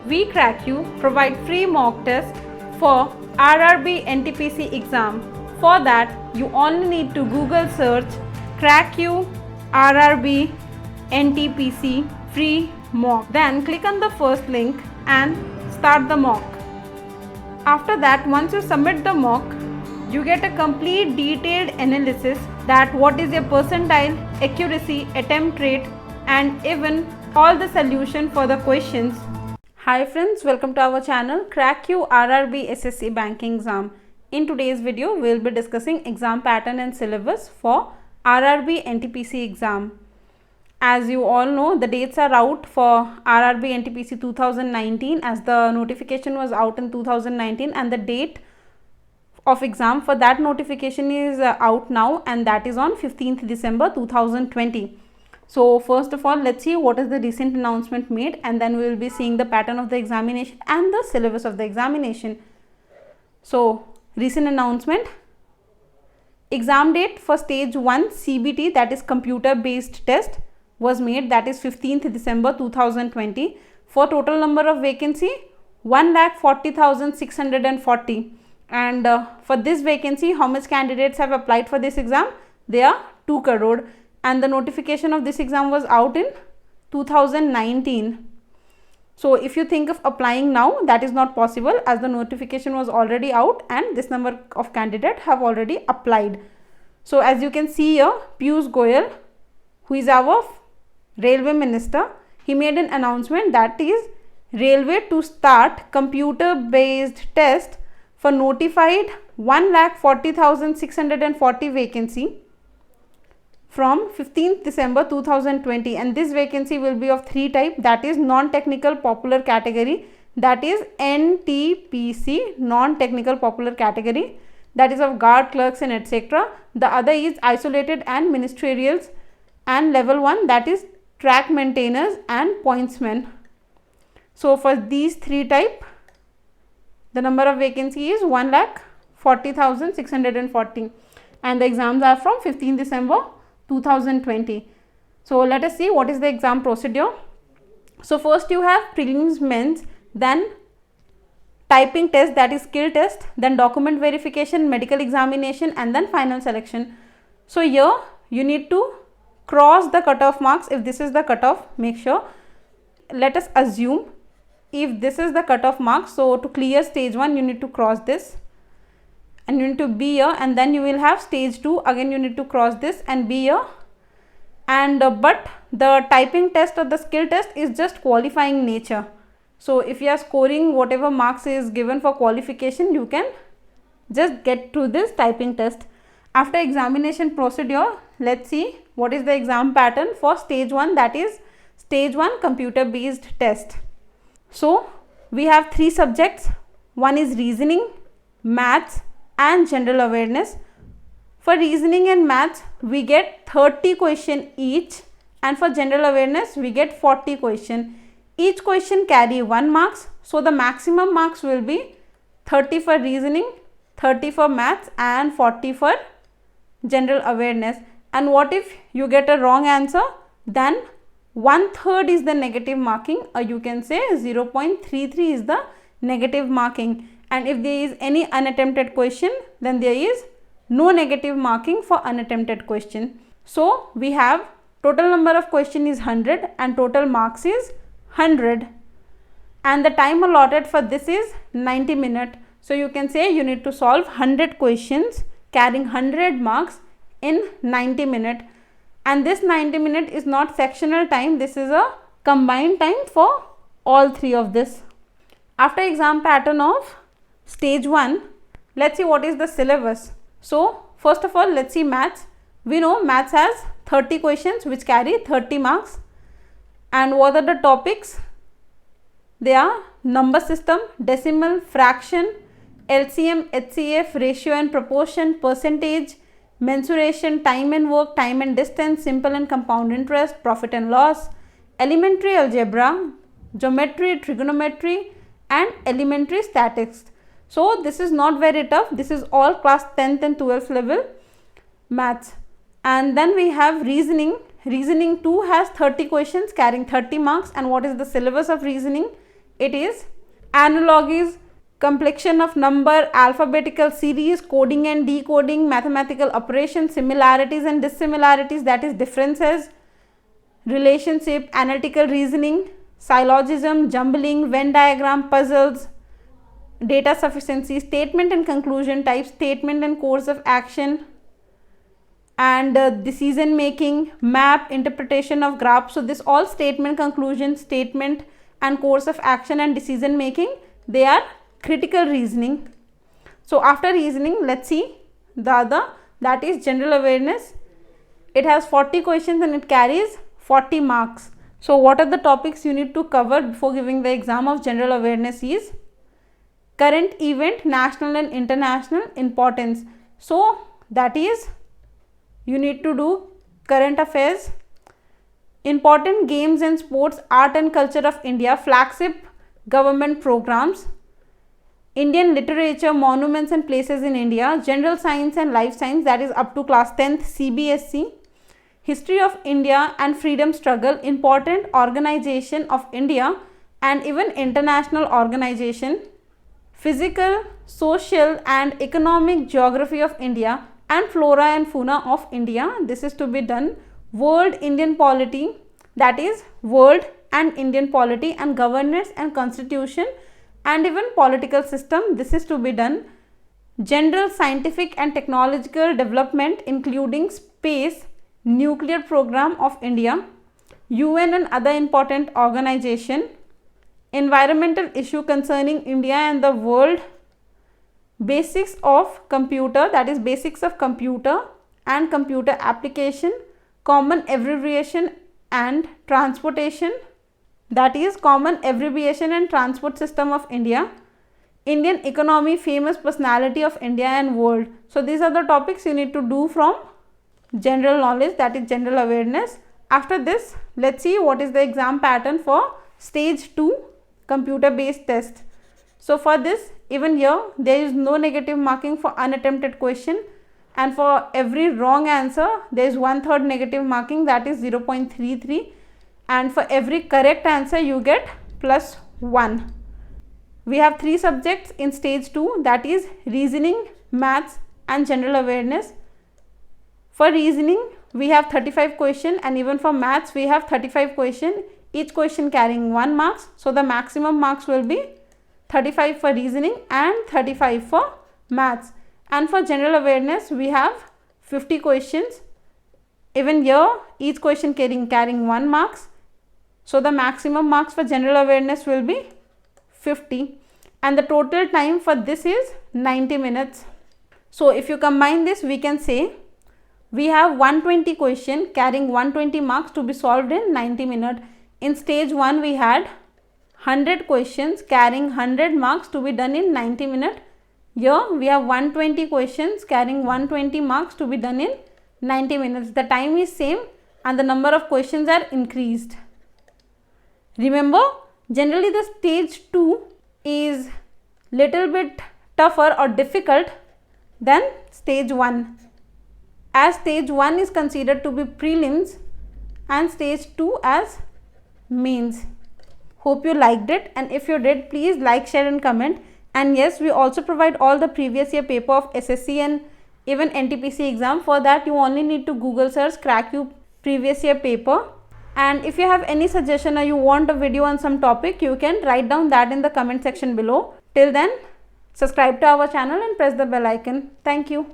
We Crack You provide free mock test for RRB NTPC exam. For that, you only need to Google search Crack You RRB NTPC free mock. Then click on the first link and start the mock. After that, once you submit the mock, you get a complete detailed analysis that what is your percentile, accuracy, attempt rate, and even all the solution for the questions. Hi friends, welcome to our channel Crack You RRB SSC Banking Exam. In today's video, we will be discussing exam pattern and syllabus for RRB NTPC exam. As you all know, the dates are out for RRB NTPC 2019 as the notification was out in 2019 and the date of exam for that notification is out now, and that is on 15th December 2020. So first of all, let's see what is the recent announcement made, and then we will be seeing the pattern of the examination and the syllabus of the examination. So recent announcement: exam date for stage 1 CBT, that is computer based test, was made, that is 15th December 2020 for total number of vacancy 1,40,640, and for this vacancy how much candidates have applied for this exam? They are 2 crore, and the notification of this exam was out in 2019. So if you think of applying now, that is not possible as the notification was already out and this number of candidates have already applied. So as you can see here, Piyush Goyal, who is our railway minister, he made an announcement that is railway to start computer based test for notified 1,40,640 vacancy from 15th December 2020, and this vacancy will be of 3 type, that is non-technical popular category, that is NTPC, non-technical popular category, that is of guard, clerks and etc. The other is isolated and ministerials, and level 1, that is track maintainers and pointsmen. So for these 3 type, the number of vacancy is 1,40,640 and the exams are from 15 December 2020. So let us see what is the exam procedure. So first you have prelims, mains, then typing test, that is skill test, then document verification, medical examination, and then final selection. So here you need to cross the cutoff marks. If this is the cutoff, make sure, let us assume if this is the cutoff mark, so to clear stage 1 you need to cross this and you need to be here, and then you will have stage 2, again you need to cross this and be here, and but the typing test or the skill test is just qualifying nature. So if you are scoring whatever marks is given for qualification, you can just get to this typing test. After examination procedure, let's see what is the exam pattern for stage 1, that is stage 1 computer based test. So we have 3 subjects, one is reasoning, maths and general awareness. For reasoning and maths we get 30 question each, and for general awareness we get 40 question. Each question carry 1 marks, so the maximum marks will be 30 for reasoning, 30 for maths and 40 for general awareness. And what if you get a wrong answer? Then 1/3 is the negative marking, or you can say 0.33 is the negative marking, and if there is any unattempted question, then there is no negative marking for unattempted question. So we have total number of question is 100 and total marks is 100, and the time allotted for this is 90 minutes. So you can say you need to solve 100 questions carrying 100 marks in 90 minutes, and this 90 minutes is not sectional time, this is a combined time for all 3 of this. After exam pattern of stage 1, let's see what is the syllabus. So first of all, let's see maths. We know maths has 30 questions which carry 30 marks, and what are the topics? They are number system, decimal, fraction, LCM, HCF, ratio and proportion, percentage, mensuration, time and work, time and distance, simple and compound interest, profit and loss, elementary algebra, geometry, trigonometry and elementary statistics. So this is not very tough, this is all class 10th and 12th level maths. And then we have reasoning. Reasoning 2 has 30 questions carrying 30 marks, and what is the syllabus of reasoning? It is analogies, complexion of number, alphabetical series, coding and decoding, mathematical operations, similarities and dissimilarities, that is differences, relationship, analytical reasoning, syllogism, jumbling, Venn diagram, puzzles, data sufficiency, statement and conclusion type, statement and course of action, and decision making, map, interpretation of graph. So this all statement, conclusion, statement and course of action and decision making, they are critical reasoning. So after reasoning, let's see the other, that is general awareness. It has 40 questions and it carries 40 marks. So what are the topics you need to cover before giving the exam of general awareness is current event, national and international importance. So that is, you need to do current affairs, important games and sports, art and culture of India, flagship government programs, Indian literature, monuments and places in India, general science and life science, that is up to class 10th CBSE, history of India and freedom struggle, important organization of India and even international organization, physical, social and economic geography of India and flora and fauna of India. This is to be done. World Indian polity, that is world and Indian polity and governance and constitution and even political system. This is to be done. General scientific and technological development including space, nuclear program of India, UN and other important organization, environmental issue concerning India and the world, basics of computer, that is basics of computer and computer application, common abbreviation and transportation, that is common abbreviation and transport system of India, Indian economy, famous personality of India and world. So these are the topics you need to do from general knowledge, that is general awareness. After this, let's see what is the exam pattern for stage 2 computer based test. So for this, even here there is no negative marking for unattempted question, and for every wrong answer there is 1/3 negative marking, that is 0.33, and for every correct answer you get +1. We have 3 subjects in stage 2, that is reasoning, maths and general awareness. For reasoning we have 35 question and even for maths we have 35 question, each question carrying 1 marks. So the maximum marks will be 35 for reasoning and 35 for maths. And for general awareness we have 50 questions, even here each question carrying 1 marks. So the maximum marks for general awareness will be 50 and the total time for this is 90 minutes. So if you combine this, we can say we have 120 question carrying 120 marks to be solved in 90 minutes. In stage 1 we had 100 questions carrying 100 marks to be done in 90 minutes. Here we have 120 questions carrying 120 marks to be done in 90 minutes. The time is same and the number of questions are increased. Remember, generally the stage 2 is little bit tougher or difficult than stage 1, as stage 1 is considered to be prelims and stage 2 as mains. Hope you liked it, and if you did, please like, share and comment. And yes, we also provide all the previous year paper of SSC and even NTPC exam. For that you only need to Google search CrackU previous year paper. And if you have any suggestion or you want a video on some topic, you can write down that in the comment section below. Till then, subscribe to our channel and press the bell icon. Thank you.